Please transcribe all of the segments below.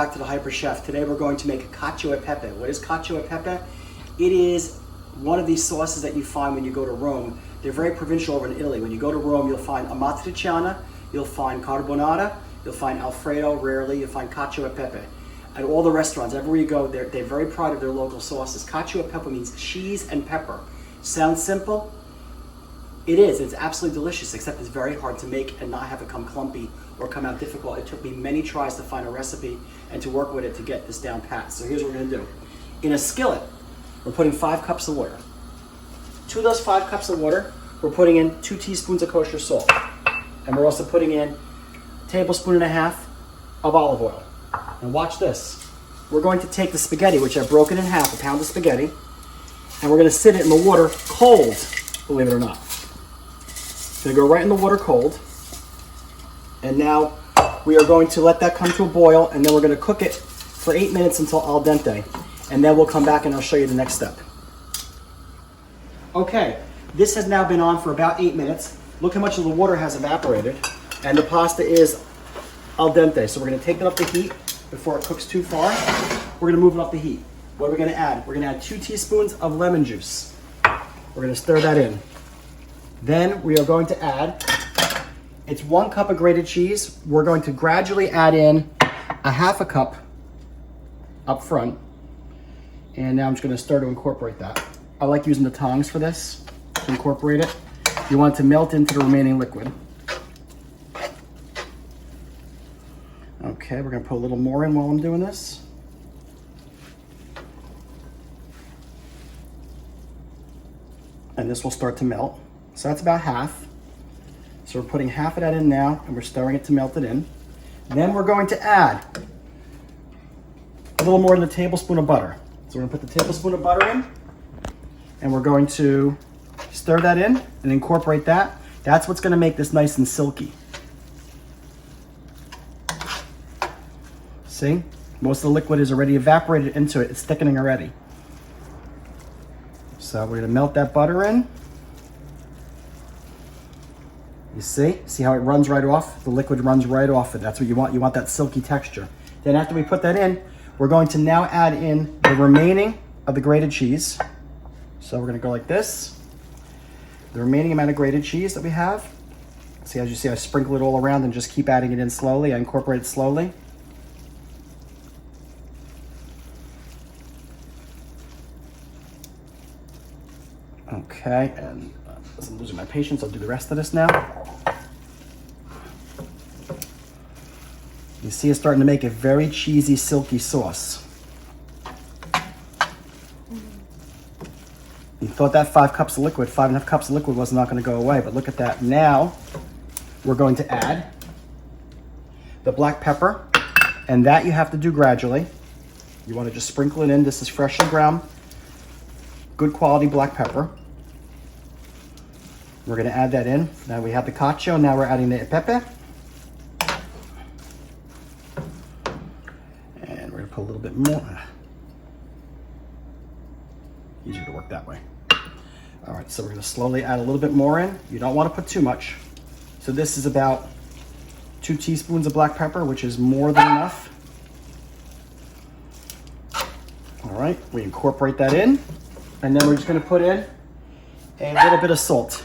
back to the Hyper Chef. Today we're going to make Cacio e Pepe. What is Cacio e Pepe? It is one of these sauces that you find when you go to Rome. They're very provincial over in Italy. When you go to Rome, you'll find amatriciana, you'll find carbonara, you'll find Alfredo, rarely, you'll find Cacio e Pepe. At all the restaurants, everywhere you go, they're very proud of their local sauces. Cacio e Pepe means cheese and pepper. Sounds simple? It is. It's absolutely delicious, except it's very hard to make and not have it come clumpy or come out difficult. It took me many tries to find a recipe and to work with it to get this down pat. So here's what we're gonna do. In a skillet, we're putting 5 cups of water. To those 5 cups of water, we're putting in 2 teaspoons of kosher salt. And we're also putting in a tablespoon and a half of olive oil. And watch this. We're going to take the spaghetti, which I've broken in half, a pound of spaghetti, and we're gonna sit it in the water cold, believe it or not. It's gonna go right in the water cold. And now we are going to let that come to a boil, and then we're gonna cook it for 8 minutes until al dente. And then we'll come back and I'll show you the next step. Okay, this has now been on for about 8 minutes. Look how much of the water has evaporated. And the pasta is al dente. So we're gonna take it off the heat before it cooks too far. We're gonna move it off the heat. What are we gonna add? We're gonna add 2 teaspoons of lemon juice. We're gonna stir that in. Then we are going to add, it's 1 cup of grated cheese. We're going to gradually add in a half a cup up front. And now I'm just gonna start to incorporate that. I like using the tongs for this to incorporate it. You want it to melt into the remaining liquid. Okay, we're gonna put a little more in while I'm doing this. And this will start to melt. So that's about half. So we're putting half of that in now, and we're stirring it to melt it in. Then we're going to add a little more than a tablespoon of butter. So we're gonna put the tablespoon of butter in, and we're going to stir that in and incorporate that. That's what's gonna make this nice and silky. See? Most of the liquid is already evaporated into it. It's thickening already. So we're gonna melt that butter in. You see how it runs right off? The liquid runs right off it. That's what you want. You want that silky texture. Then after we put that in, we're going to now add in the remaining of the grated cheese. So we're gonna go like this. The remaining amount of grated cheese that we have. See, as you see, I sprinkle it all around and just keep adding it in slowly. I incorporate it slowly. Okay, and as I'm losing my patience, I'll do the rest of this now. You see it's starting to make a very cheesy, silky sauce. You thought that 5 cups of liquid, 5.5 cups of liquid was not going to go away, but look at that. Now we're going to add the black pepper, and that you have to do gradually. You want to just sprinkle it in. This is freshly ground, good quality black pepper. We're going to add that in. Now we have the cacio, now we're adding the pepe. And we're going to put a little bit more. Easier to work that way. All right, so we're going to slowly add a little bit more in. You don't want to put too much. So this is about 2 teaspoons of black pepper, which is more than enough. All right, we incorporate that in. And then we're just going to put in a little bit of salt.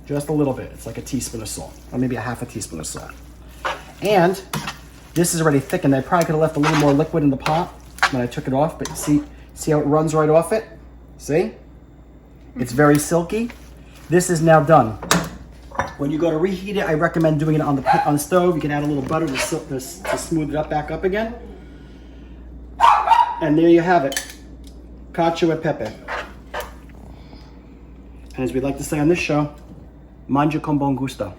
Just a little bit. It's like a teaspoon of salt, or maybe a half a teaspoon of salt. And this is already thickened. I probably could have left a little more liquid in the pot when I took it off, but see how it runs right off it? See? It's very silky. This is now done. When you go to reheat it, I recommend doing it on the stove. You can add a little butter to smooth it up back up again. And there you have it. Cacio e Pepe. And as we like to say on this show, mangia con buon gusto.